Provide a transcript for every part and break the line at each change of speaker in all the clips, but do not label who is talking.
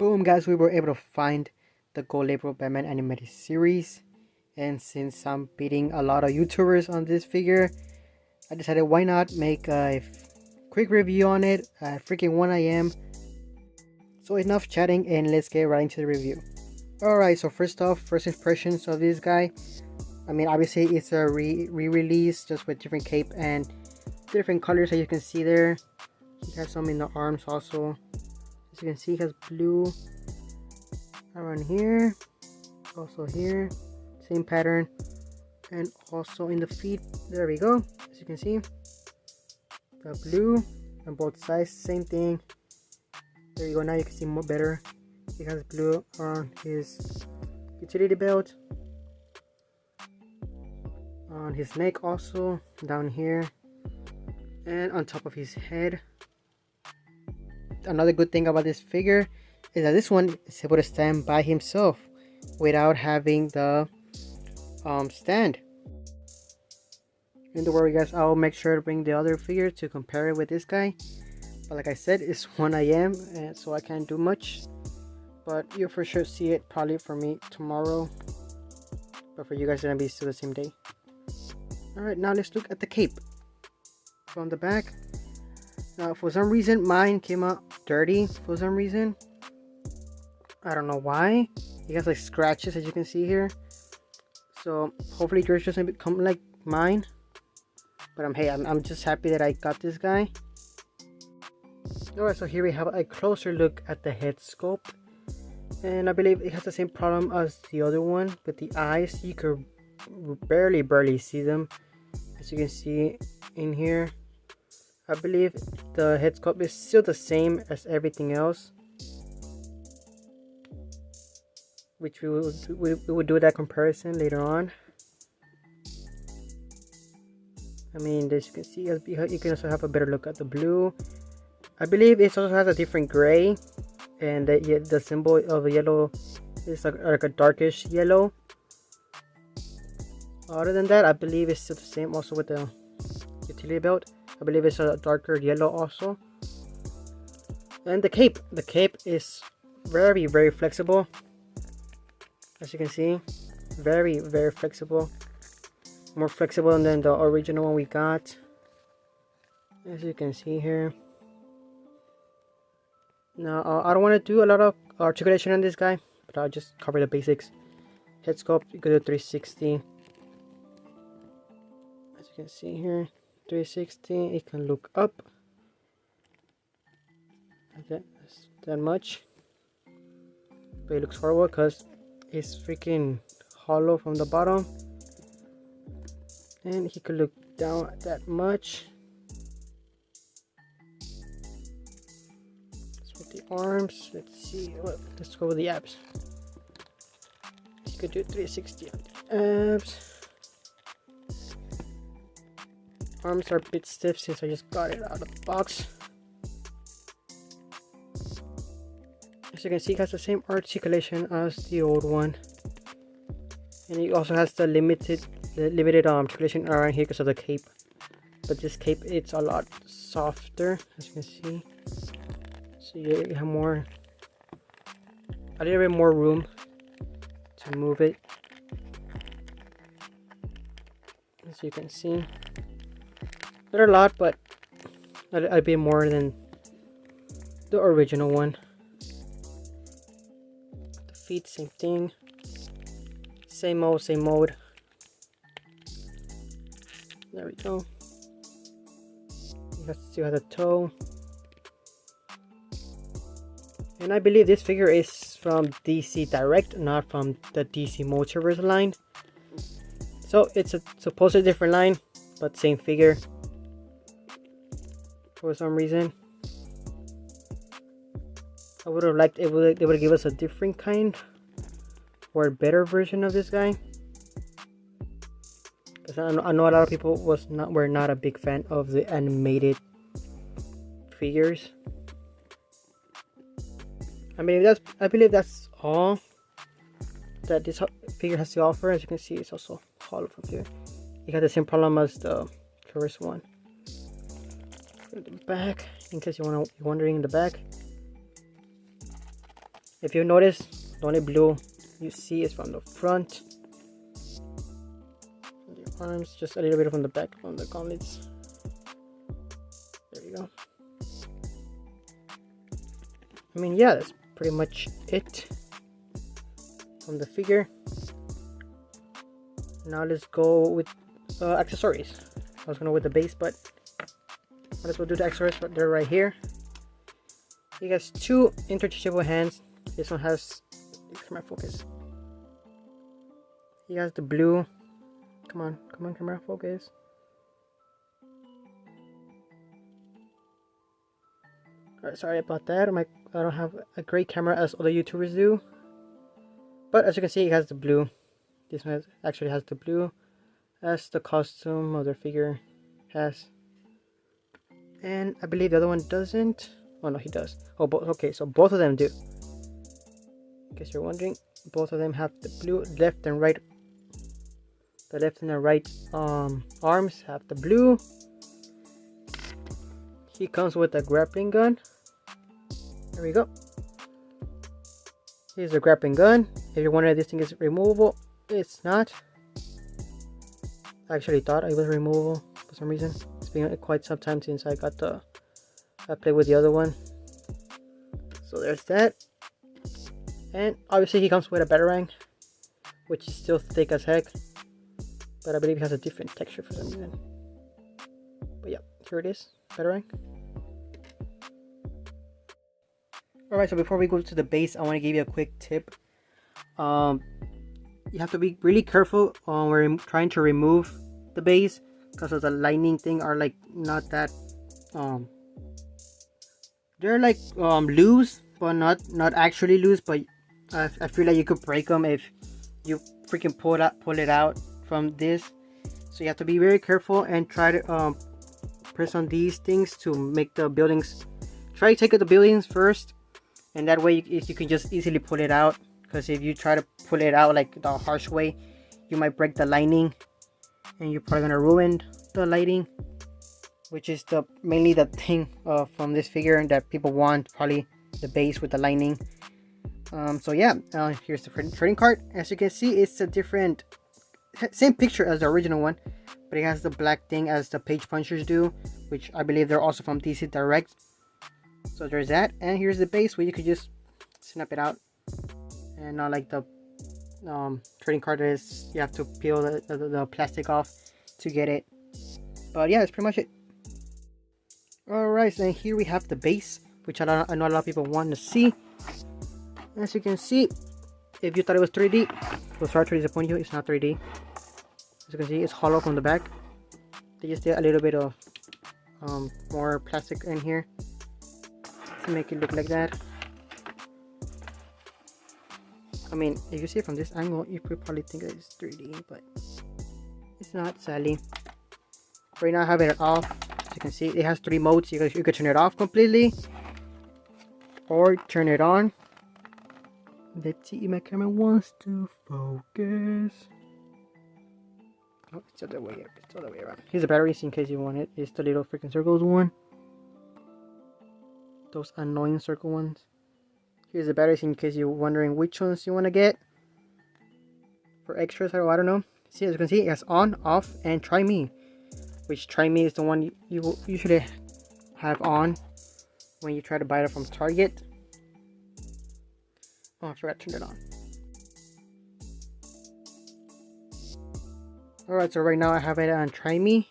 Boom, guys, we were able to find the Gold Label Batman animated series. And since I'm beating a lot of YouTubers on this figure, I decided why not make a quick review on it at freaking 1 AM. So enough chatting and let's get right into the review. Alright, so first off, first impressions of this guy. I mean, obviously it's a re-release just with different cape and different colors that you can see there. He has some in the arms also. As you can see, he has blue around here, also here, same pattern, and also in the feet. There we go. As you can see, the blue on both sides, same thing. There you go. Now you can see more better. He has blue on his utility belt, on his neck also, down here, and on top of his head. Another good thing about this figure is that this one is able to stand by himself without having the stand. And don't worry, guys, I'll make sure to bring the other figure to compare it with this guy. But like I said, it's 1 AM and so I can't do much, but you'll for sure see it probably for me tomorrow, but for you guys it's gonna be still the same day. Alright, now let's look at the cape from the back. Now for some reason mine came out dirty for some reason. I don't know why. It has like scratches, as you can see here. So hopefully yours doesn't become like mine. But hey, I'm just happy that I got this guy. Alright, so here we have a closer look at the Headscope. And I believe it has the same problem as the other one with the eyes. You could barely see them, as you can see in here. I believe the Headscope is still the same as everything else, which we will do that comparison later on. I mean, as you can see, you can also have a better look at the blue. I believe it also has a different gray, and the symbol of the yellow is like a darkish yellow. Other than that, I believe it's still the same also with the utility belt. I believe it's a darker yellow also. And the cape is very flexible. As you can see, very flexible. More flexible than the original one we got. As you can see here. Now, I don't want to do a lot of articulation on this guy, but I'll just cover the basics. Headscope, you go to 360. As you can see here, 360, it can look up. That's that much. But it looks horrible because it's freaking hollow from the bottom. And he could look down that much. The arms, let's see, let's go with the abs. You could do 360 on the abs. Arms are a bit stiff since I just got it out of the box. As you can see, it has the same articulation as the old one, and it also has the limited articulation around here because of the cape. But this cape, it's a lot softer, as you can see. So you have a little bit more room to move it, as you can see. Not a lot, but a bit more than the original one. The feet, same thing. Same mode. There we go. You still have the toe. And I believe this figure is from DC Direct, not from the DC Multiverse line. So it's a supposedly different line, but same figure. For some reason, I would have liked they would give us a different kind or a better version of this guy. Because I know a lot of people were not a big fan of the animated figures. I believe that's all that this figure has to offer. As you can see, it's also hollow from here. It got the same problem as the first one. The back, in case you're wondering, in the back, If you notice, the only blue you see is from the front, the arms, just a little bit from the back, from the gauntlets. There you go. I mean, yeah, that's pretty much it from the figure. Now let's go with accessories. I was gonna go with the base, but might as well do the accessories. They're right here. He has two interchangeable hands. This one has, camera focus. He has the blue. Come on, camera focus. Alright, sorry about that. I don't have a great camera as other YouTubers do. But as you can see, it has the blue. This one actually has the blue as the costume of their figure has. And I believe the other one doesn't. Oh no, he does. Oh, okay, so both of them do. In case you're wondering, both of them have the blue. Left and right. The left and the right arms have the blue. He comes with a grappling gun. There we go. Here's the grappling gun. If you're wondering if this thing is removable, it's not. I actually thought it was removable for some reason. It's been quite some time since I played with the other one. So there's that. And obviously he comes with a batarang, which is still thick as heck. But I believe it has a different texture for some reason. But yeah, here it is, batarang. Alright, so before we go to the base, I want to give you a quick tip. You have to be really careful when we're trying to remove the base, because of the lining thing are like not that they're like loose, but not actually loose. But I feel like you could break them if you freaking pull it out from this. So you have to be very careful and try to press on these things to make the buildings. Try to take out the buildings first, and that way you can just easily pull it out. Because if you try to pull it out like the harsh way, you might break the lining, and you're probably gonna ruin the lighting, which is mainly the thing from this figure that people want, probably the base with the lining. So yeah, here's the trading card. As you can see, it's a different, same picture as the original one, but it has the black thing as the page punchers do, which I believe they're also from DC Direct. So there's that, and here's the base where you could just snap it out. And not like the trading card is, you have to peel the plastic off to get it. But yeah, that's pretty much it. Alright, so here we have the base, which I know a lot of people want to see. As you can see, if you thought it was 3D, we'll sorry to disappoint you, it's not 3D. As you can see, it's hollow from the back. They just did a little bit of more plastic in here to make it look like that. I mean, if you see it from this angle, you could probably think that it's 3D, but it's not, sadly. Right now I have it off. As you can see, it has 3 modes. You could turn it off completely, or turn it on. Let's see if my camera wants to focus. Oh, it's the other way. It's the other way around. Here's the batteries in case you want it. It's the little freaking circles one. Those annoying circle ones. Here's the batteries in case you're wondering which ones you want to get for extras. I don't know. See, as you can see, it has on, off, and try me. Which try me is the one you will usually have on when you try to buy it from Target. Oh, I forgot to turn it on. Alright, so right now I have it on try me.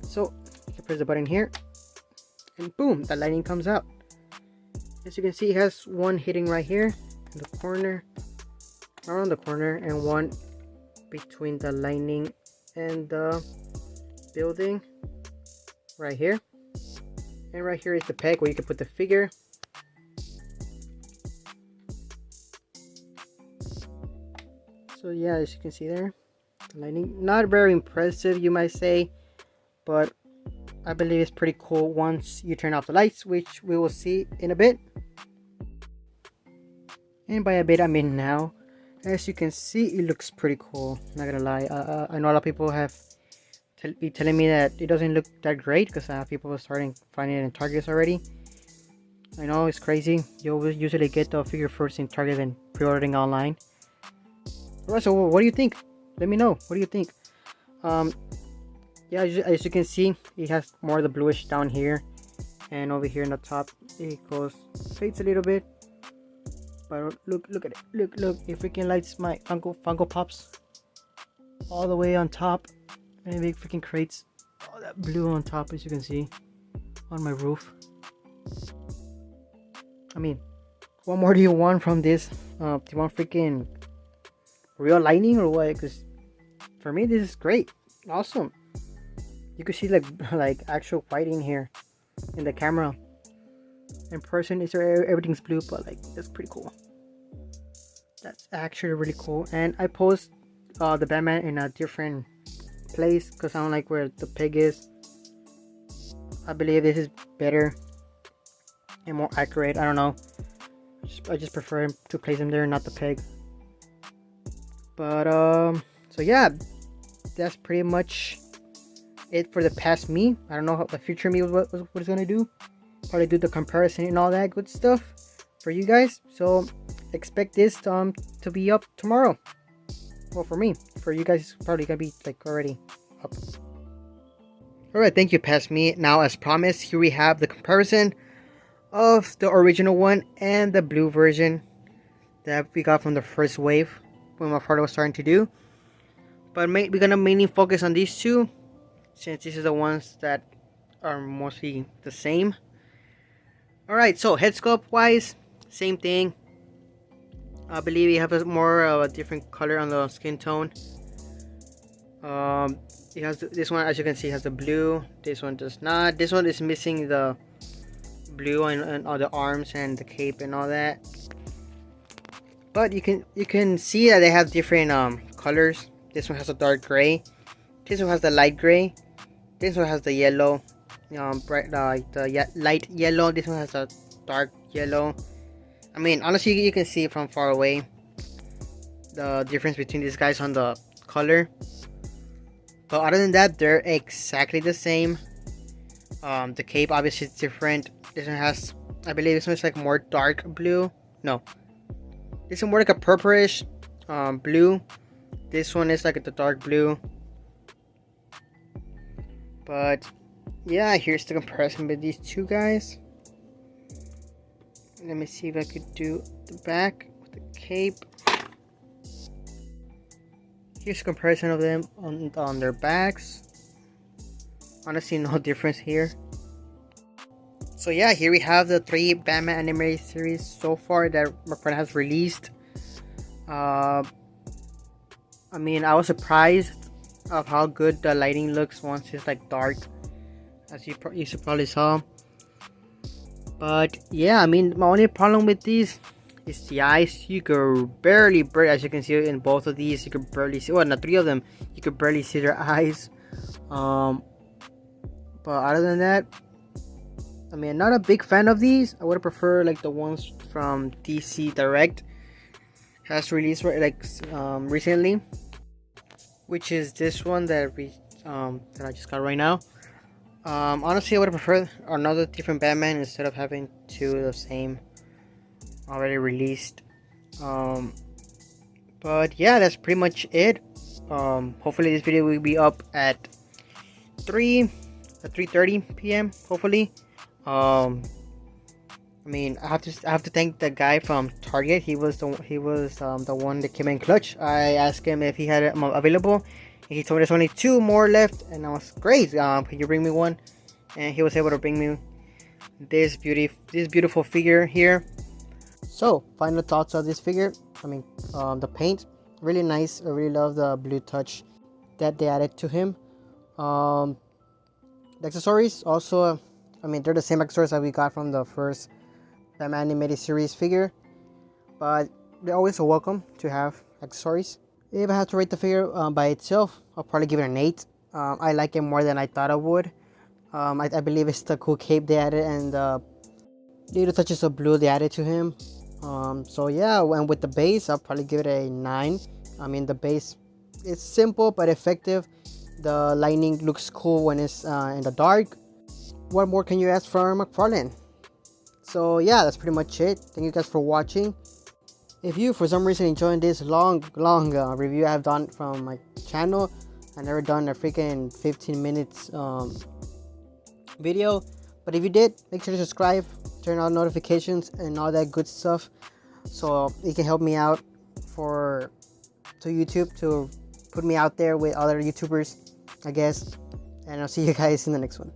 So you can press the button here, and boom, the lighting comes out. As you can see, it has one hitting right here in the corner, around the corner, and one between the lining and the building right here. And right here is the peg where you can put the figure. So yeah, as you can see there, the lining, not very impressive you might say, but I believe it's pretty cool once you turn off the lights, which we will see in a bit. And by a bit I mean now. As you can see, it looks pretty cool, not gonna lie. I know a lot of people have be telling me that it doesn't look that great, because people are starting finding it in Targets already. I know it's crazy. You always usually get the figure first in Target and pre-ordering online. Alright, so what do you think? Let me know. What do you think? Yeah, as you can see, it has more of the bluish down here, and over here in the top, it fades a little bit. But look at it. Look! It freaking lights my Funko Pops all the way on top, and it freaking creates all that blue on top, as you can see, on my roof. I mean, what more do you want from this? Do you want freaking real lightning or what? Because for me, this is great, awesome. You can see like actual whiting here in the camera. In person, everything's blue, but like that's pretty cool. That's actually really cool. And I post the Batman in a different place because I don't like where the pig is. I believe this is better and more accurate. I don't know. I just prefer to place him there, not the pig. But so yeah, that's pretty much it for the past me. I don't know how the future me what it's gonna do. Probably do the comparison and all that good stuff for you guys. So expect this to be up tomorrow. Well, for me, for you guys, it's probably gonna be like already up. Alright, thank you, past me. Now, as promised, here we have the comparison of the original one and the blue version that we got from the first wave when McFarlane was starting to do. But we're gonna mainly focus on these two, since these are the ones that are mostly the same. Alright, so Headscope wise, same thing. I believe you have more of a different color on the skin tone. It has this one, as you can see, has the blue. This one does not. This one is missing the blue and all the arms and the cape and all that. But you can see that they have different colors. This one has a dark gray. This one has the light gray. This one has the yellow, bright light yellow. This one has a dark yellow. I mean, honestly, you can see from far away the difference between these guys on the color. But other than that, they're exactly the same. The cape obviously is different. This one has, I believe this one's like more dark blue. No, this one more like a purplish blue. This one is like the dark blue. But yeah, here's the comparison with these two guys. Let me see if I could do the back with the cape. Here's a comparison of them on their backs. Honestly, no difference here. So yeah, here we have the 3 Batman animated series so far that McFarlane has released. I mean, I was surprised of how good the lighting looks once it's like dark, as you probably saw. But yeah, I mean, my only problem with these is the eyes. You could barely, as you can see in both of these, you could barely see, well, not 3 of them, you could barely see their eyes. But other than that, I mean, not a big fan of these. I would prefer like the ones from DC Direct has released recently, which is this one that I just got right now. Honestly, I would prefer another different Batman instead of having 2 the same already released. But yeah, that's pretty much it. Hopefully this video will be up at 3:30 p.m. hopefully. I mean, I have to thank the guy from Target. He was the one that came in clutch. I asked him if he had it available, and he told me there's only 2 more left, and I was great. Can you bring me one? And he was able to bring me this beautiful figure here. So, final thoughts of this figure. I mean, the paint, really nice. I really love the blue touch that they added to him. The accessories also, I mean, they're the same accessories that we got from the first Batman animated series figure, but they're always welcome to have accessories. If I had to rate the figure by itself, I'll probably give it an 8. I like it more than I thought I would. I believe it's the cool cape they added and the little touches of blue they added to him. So yeah, and with the base, I'll probably give it a 9. I mean, the base is simple but effective. The lightning looks cool when it's in the dark. What more can you ask from McFarlane? So yeah, that's pretty much it. Thank you guys for watching. If you for some reason enjoying this long review I have done from my channel, I never done a freaking 15 minutes video, but if you did, make sure to subscribe, turn on notifications and all that good stuff, so it can help me out to YouTube to put me out there with other YouTubers, I guess. And I'll see you guys in the next one.